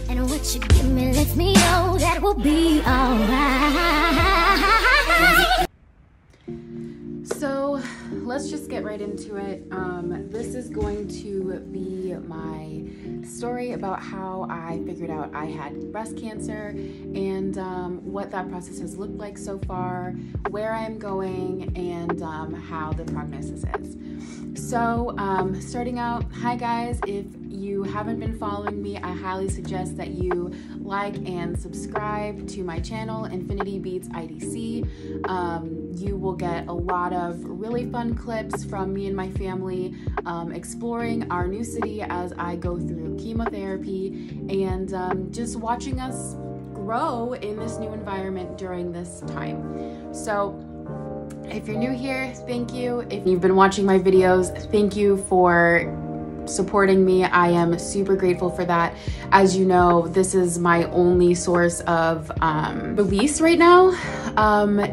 And what you give me lets me know that we'll be alright. So let's just get right into it. This is going to be my story about how I figured out I had breast cancer and what that process has looked like so far, where I'm going, and how the prognosis is. So starting out, hi guys, if you haven't been following me, I highly suggest that you like and subscribe to my channel, Infinity Beats IDC. You will get a lot of really fun clips from me and my family exploring our new city as I go through chemotherapy and just watching us grow in this new environment during this time. So if you're new here, thank you. If you've been watching my videos, thank you for supporting me. I am super grateful for that. As you know, this is my only source of release right now,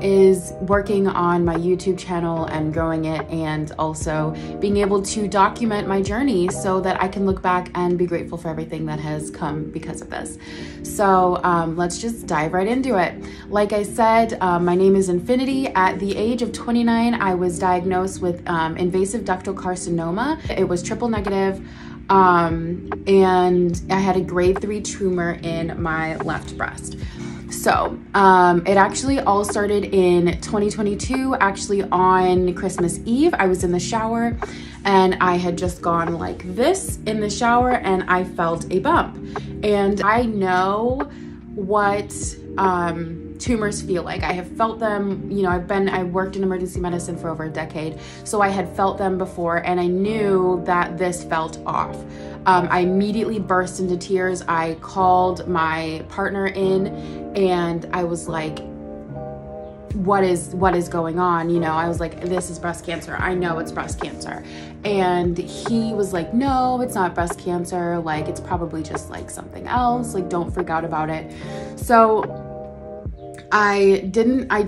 is working on my YouTube channel and growing it, and also being able to document my journey so that I can look back and be grateful for everything that has come because of this. So let's just dive right into it. Like I said, my name is Infinity. At the age of 29, I was diagnosed with invasive ductal carcinoma. It was triple negative. And I had a grade 3 tumor in my left breast. So it actually all started in 2022, actually on Christmas Eve. I was in the shower and I had just gone like this in the shower and I felt a bump. And I know what tumors feel like. I have felt them, you know, I worked in emergency medicine for over a decade, so I had felt them before and I knew that this felt off. I immediately burst into tears. I called my partner in and I was like, what is going on? You know, I was like, this is breast cancer. I know it's breast cancer. And he was like, no, it's not breast cancer. Like, it's probably just like something else. Like, don't freak out about it. So I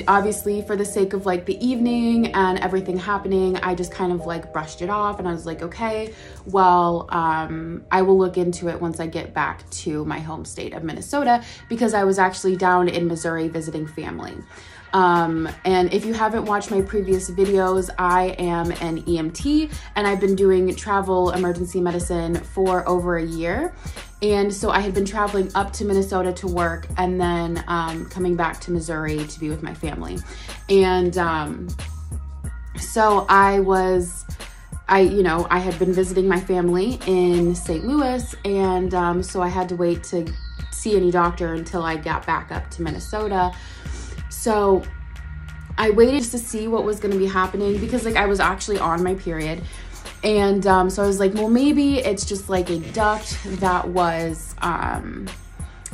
obviously, for the sake of like the evening and everything happening, I just kind of like brushed it off and I was like, okay, well, I will look into it once I get back to my home state of Minnesota, because I was actually down in Missouri visiting family. And if you haven't watched my previous videos, I am an EMT and I've been doing travel emergency medicine for over a year. And so I had been traveling up to Minnesota to work and then coming back to Missouri to be with my family. And so I had been visiting my family in St. Louis, and so I had to wait to see any doctor until I got back up to Minnesota. So I waited just to see what was going to be happening, because like I was actually on my period. And so I was like, well, maybe it's just like a duct that was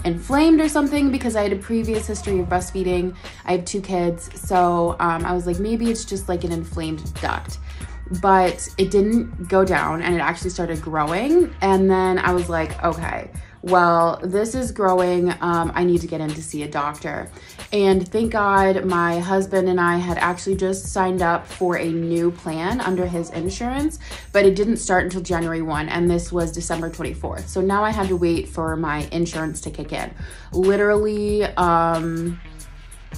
inflamed or something, because I had a previous history of breastfeeding. I have 2 kids. So I was like, maybe it's just like an inflamed duct. But it didn't go down and it actually started growing. And then I was like, okay, well, this is growing. I need to get in to see a doctor. And thank God my husband and I had actually just signed up for a new plan under his insurance, but it didn't start until January 1, and this was December 24th. So now I had to wait for my insurance to kick in. Literally,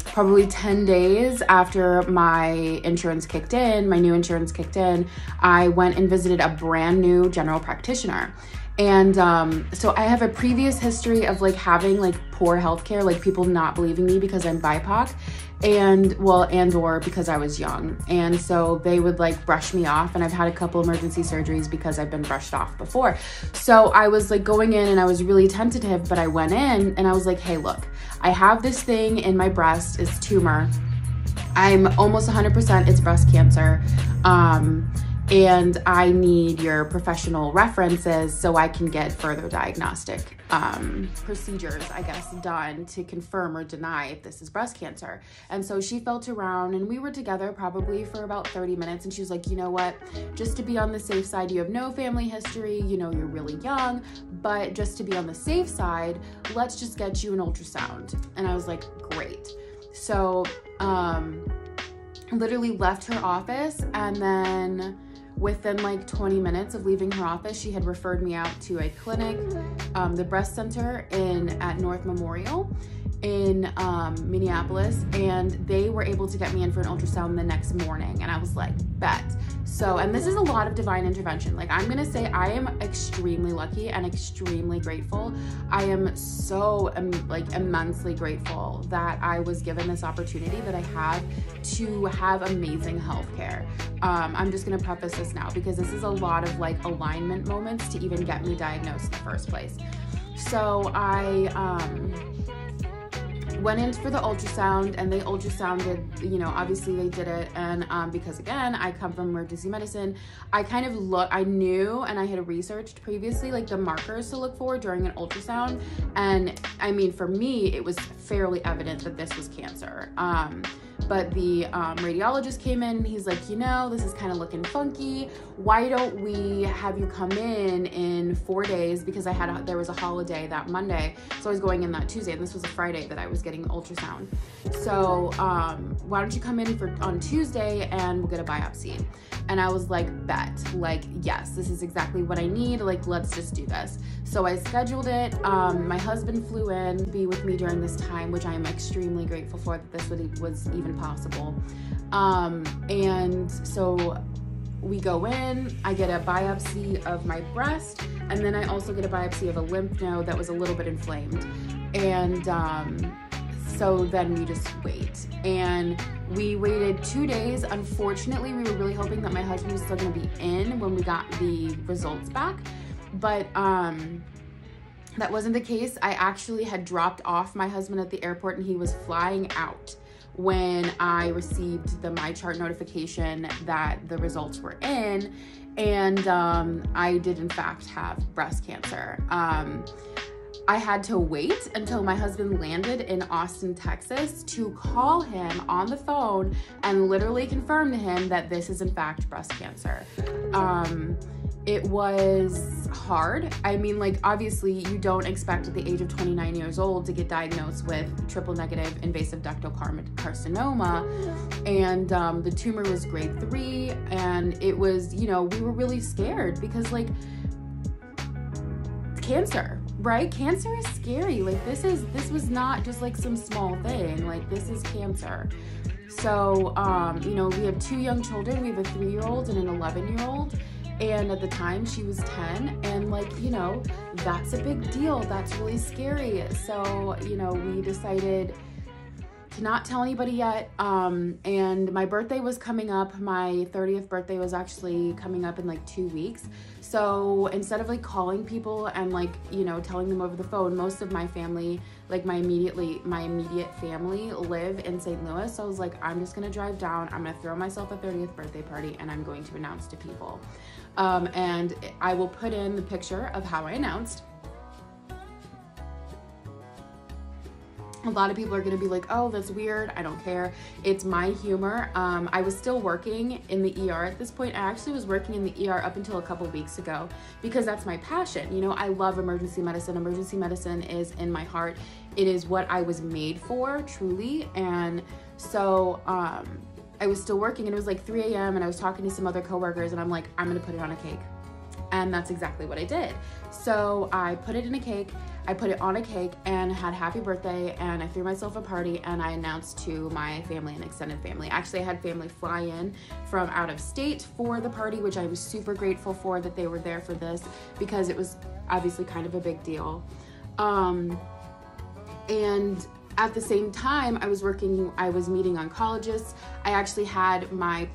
probably 10 days after my insurance kicked in, my new insurance kicked in, I went and visited a brand new general practitioner. And so I have a previous history of like having like poor healthcare, like people not believing me because I'm BIPOC, or because I was young. And so they would like brush me off, and I've had a couple emergency surgeries because I've been brushed off before. So I was like going in and I was really tentative, but I went in and I was like, hey, look, I have this thing in my breast, it's tumor. I'm almost 100% it's breast cancer. And I need your professional references so I can get further diagnostic procedures, I guess, done to confirm or deny if this is breast cancer. And so she felt around and we were together probably for about 30 minutes, and she was like, you know what, just to be on the safe side, you have no family history, you know, you're really young, but just to be on the safe side, let's just get you an ultrasound. And I was like, great. So literally left her office and then within like 20 minutes of leaving her office, she had referred me out to a clinic, the breast center at North Memorial in Minneapolis, and they were able to get me in for an ultrasound the next morning. And I was like, bet. So, and this is a lot of divine intervention. Like, I'm gonna say I am extremely lucky and extremely grateful. I am so like immensely grateful that I was given this opportunity that I have to have amazing healthcare. I'm just gonna preface this now because this is a lot of like alignment moments to even get me diagnosed in the first place. So I went in for the ultrasound, and they ultrasounded, you know, obviously they did it. And because again, I come from emergency medicine, I kind of I knew, and I had researched previously, like the markers to look for during an ultrasound. And I mean, for me, it was fairly evident that this was cancer. But the radiologist came in and he's like, you know, this is kind of looking funky. Why don't we have you come in 4 days? Because there was a holiday that Monday. So I was going in that Tuesday, and this was a Friday that I was getting the ultrasound. So why don't you come in on Tuesday and we'll get a biopsy? And I was like, bet, like, yes, this is exactly what I need. Like, let's just do this. So I scheduled it. My husband flew in to be with me during this time, which I am extremely grateful for that this was even possible. And so we go in, I get a biopsy of my breast, and then I also get a biopsy of a lymph node that was a little bit inflamed. And so then we just wait. And we waited 2 days. Unfortunately, we were really hoping that my husband was still gonna be in when we got the results back. But that wasn't the case. I actually had dropped off my husband at the airport, and he was flying out when I received the MyChart notification that the results were in. And I did in fact have breast cancer. I had to wait until my husband landed in Austin, Texas to call him on the phone and literally confirm to him that this is in fact breast cancer. It was hard. I mean, like, obviously you don't expect at the age of 29 years old to get diagnosed with triple negative invasive ductal carcinoma. And the tumor was grade 3, and it was, you know, we were really scared because, like, cancer, right? Cancer is scary. Like, this was not just like some small thing. Like, this is cancer. So, you know, we have 2 young children. We have a 3-year-old and an 11-year-old. And at the time she was 10, and like, you know, that's a big deal. That's really scary. So, you know, we decided to not tell anybody yet. And my birthday was coming up. My 30th birthday was actually coming up in like 2 weeks. So instead of like calling people and like, you know, telling them over the phone, most of my family, like my immediate family live in St. Louis. So I was like, I'm just gonna drive down, I'm gonna throw myself a 30th birthday party, and I'm going to announce to people. And I will put in the picture of how I announced. A lot of people are gonna be like, oh, that's weird. I don't care. It's my humor. I was still working in the ER at this point. I actually was working in the ER up until a couple weeks ago because that's my passion. You know, I love emergency medicine. Emergency medicine is in my heart. It is what I was made for, truly. And so I was still working, and it was like 3 a.m. and I was talking to some other coworkers, and I'm like, I'm gonna put it on a cake. And that's exactly what I did. So I put it in a cake, I put it on a cake, and had happy birthday, and I threw myself a party, and I announced to my family and extended family. Actually, I had family fly in from out of state for the party, which I was super grateful for that they were there for this, because it was obviously kind of a big deal. And at the same time, I was meeting oncologists. I actually had my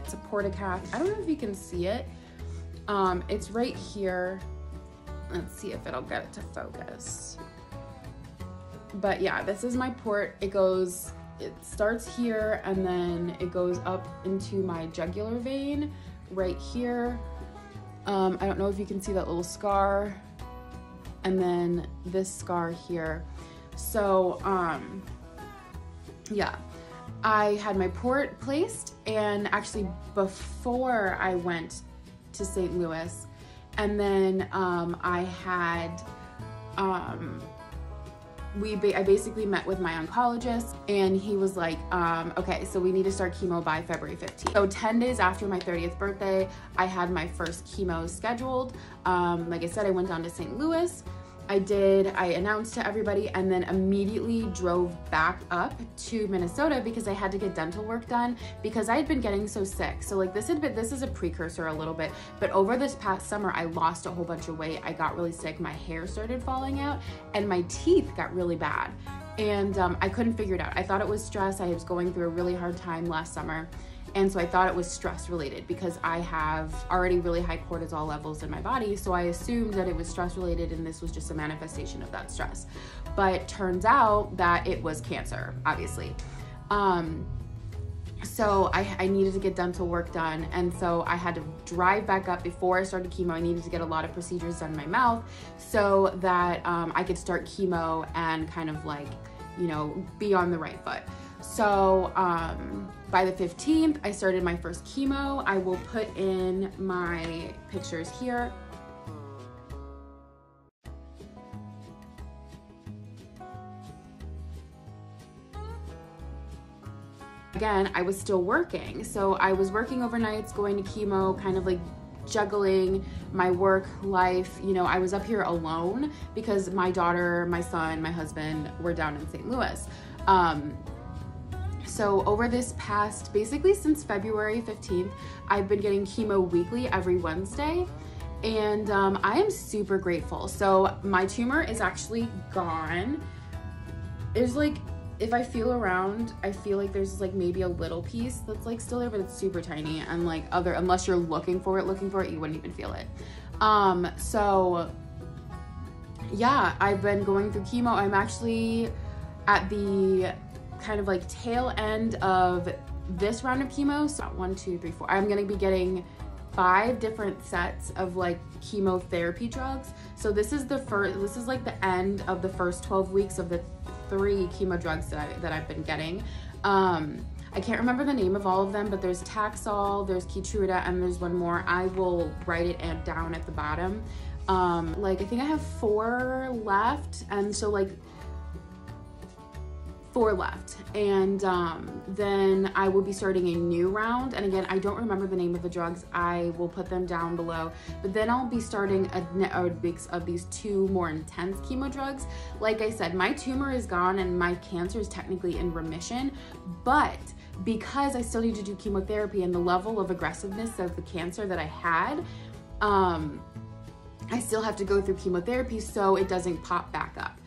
it's a portacath. I don't know if you can see it. It's right here. Let's see if it'll get it to focus. But yeah, this is my port. It starts here, and then it goes up into my jugular vein right here. I don't know if you can see that little scar, and then this scar here. So, yeah, I had my port placed, and actually before I went to St. Louis, and then I had I basically met with my oncologist, and he was like, okay, so we need to start chemo by February 15th. So 10 days after my 30th birthday, I had my first chemo scheduled. Like I said, I went down to St. Louis. I announced to everybody, and then immediately drove back up to Minnesota because I had to get dental work done because I had been getting so sick. So like this is a precursor a little bit, but over this past summer, I lost a whole bunch of weight. I got really sick. My hair started falling out and my teeth got really bad. And I couldn't figure it out. I thought it was stress. I was going through a really hard time last summer. And so I thought it was stress related because I have already really high cortisol levels in my body. So I assumed that it was stress related and this was just a manifestation of that stress. But turns out that it was cancer, obviously. So I needed to get dental work done. And so I had to drive back up before I started chemo. I needed to get a lot of procedures done in my mouth so that I could start chemo and kind of like, you know, be on the right foot. So by the 15th, I started my first chemo. I will put in my pictures here. Again, I was still working. So I was working overnights, going to chemo, kind of like juggling my work life. You know, I was up here alone because my daughter, my son, my husband were down in St. Louis. So over this past, basically since February 15th, I've been getting chemo weekly every Wednesday, and I am super grateful. So my tumor is actually gone. There's like, if I feel around, I feel like there's like maybe a little piece that's like still there, but it's super tiny, and like unless you're looking for it, you wouldn't even feel it. So yeah, I've been going through chemo. I'm actually at the kind of like tail end of this round of chemo. So 1, 2, 3, 4. I'm gonna be getting 5 different sets of like chemotherapy drugs. So this is like the end of the first 12 weeks of the 3 chemo drugs that I've been getting. I can't remember the name of all of them, but there's Taxol, there's Keytruda, and there's one more. I will write it down at the bottom. Like I think I have 4 left, and so like 4 left, and then I will be starting a new round. And again, I don't remember the name of the drugs. I will put them down below, but then I'll be starting a mix of these 2 more intense chemo drugs. Like I said, my tumor is gone and my cancer is technically in remission, but because I still need to do chemotherapy and the level of aggressiveness of the cancer that I had, I still have to go through chemotherapy so it doesn't pop back up.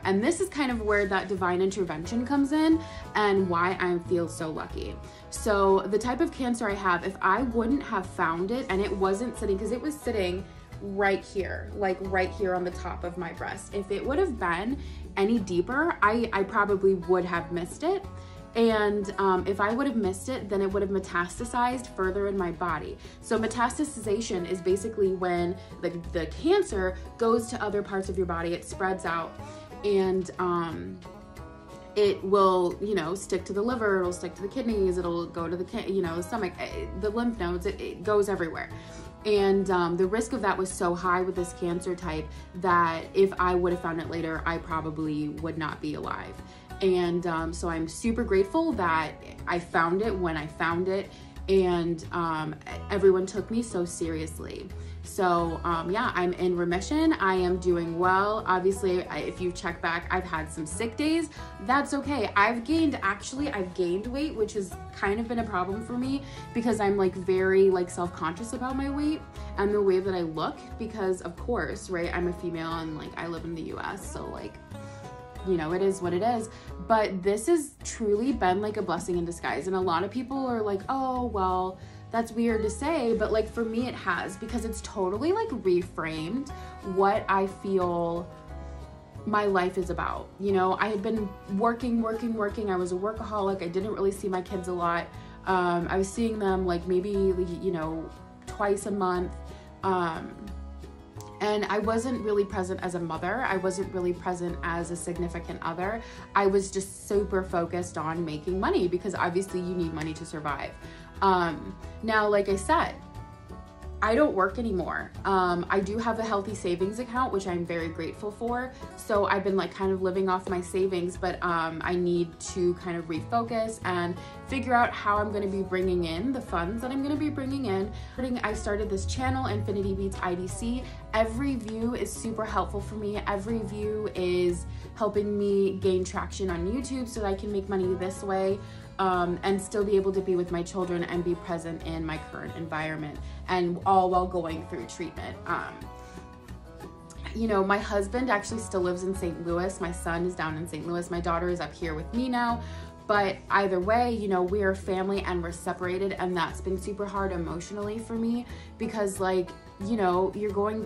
And this is kind of where that divine intervention comes in and why I feel so lucky. So the type of cancer I have, if I wouldn't have found it and it wasn't sitting, because it was sitting right here, like right here on the top of my breast. If it would have been any deeper, I probably would have missed it. And if I would have missed it, then it would have metastasized further in my body. So metastasization is basically when the cancer goes to other parts of your body, it spreads out, and it will, you know, stick to the liver, it'll stick to the kidneys, it'll go to the, the stomach, the lymph nodes, it goes everywhere. And the risk of that was so high with this cancer type that if I would have found it later, I probably would not be alive. And so I'm super grateful that I found it when I found it, and everyone took me so seriously. So yeah, I'm in remission. I am doing well. Obviously, if you check back, I've had some sick days. That's okay. I've gained weight, which has kind of been a problem for me because I'm like very like self-conscious about my weight and the way that I look, because of course, right, I'm a female and like I live in the US, so like, you know, it is what it is. But this has truly been like a blessing in disguise. And a lot of people are like, oh, well, that's weird to say, but like for me it has, because it's totally like reframed what I feel my life is about. You know, I had been working. I was a workaholic. I didn't really see my kids a lot. I was seeing them like maybe, you know, twice a month. And I wasn't really present as a mother. I wasn't really present as a significant other. I was just super focused on making money because obviously you need money to survive. Now, like I said, I don't work anymore. I do have a healthy savings account, which I'm very grateful for. So I've been like kind of living off my savings, but I need to kind of refocus and figure out how I'm going to be bringing in the funds that I'm going to be bringing in. I started this channel, Infinity Beats IDC. Every view is super helpful for me. Every view is helping me gain traction on YouTube so that I can make money this way. And still be able to be with my children and be present in my current environment, and all while going through treatment. You know, my husband actually still lives in St. Louis. My son is down in St. Louis. My daughter is up here with me now. But either way, you know, we're a family and we're separated, and that's been super hard emotionally for me because, like, you know,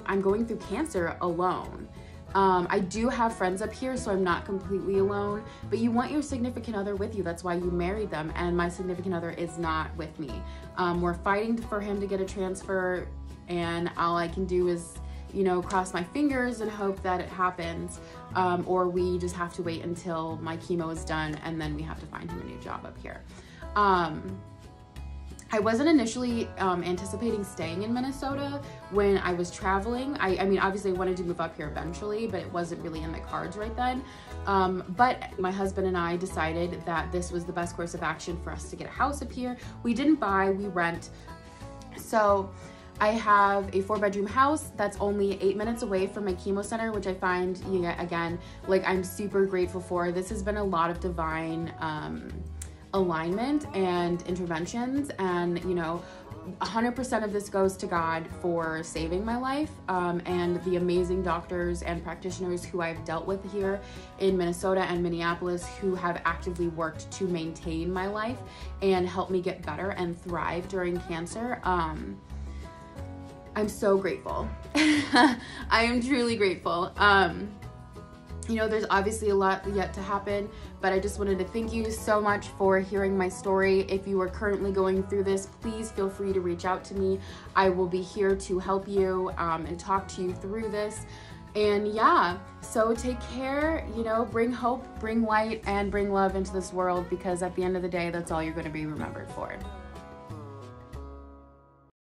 I'm going through cancer alone. I do have friends up here, so I'm not completely alone, but you want your significant other with you. That's why you married them, and my significant other is not with me. We're fighting for him to get a transfer, and all I can do is, you know, cross my fingers and hope that it happens, or we just have to wait until my chemo is done, and then we have to find him a new job up here. I wasn't initially anticipating staying in Minnesota when I was traveling. I mean, obviously I wanted to move up here eventually, but it wasn't really in the cards right then. But my husband and I decided that this was the best course of action for us to get a house up here. We didn't buy, we rent. So I have a 4-bedroom house that's only 8 minutes away from my chemo center, which I find, you know, again, like, I'm super grateful for. This has been a lot of divine alignment and interventions, and, you know, 100% of this goes to God for saving my life, and the amazing doctors and practitioners who I've dealt with here in Minnesota and Minneapolis who have actively worked to maintain my life and help me get better and thrive during cancer. I'm so grateful. I am truly grateful. You know, there's obviously a lot yet to happen, but I just wanted to thank you so much for hearing my story. If you are currently going through this, please feel free to reach out to me. I will be here to help you and talk to you through this. And yeah, so take care, you know, bring hope, bring light, and bring love into this world, because at the end of the day, that's all you're going to be remembered for.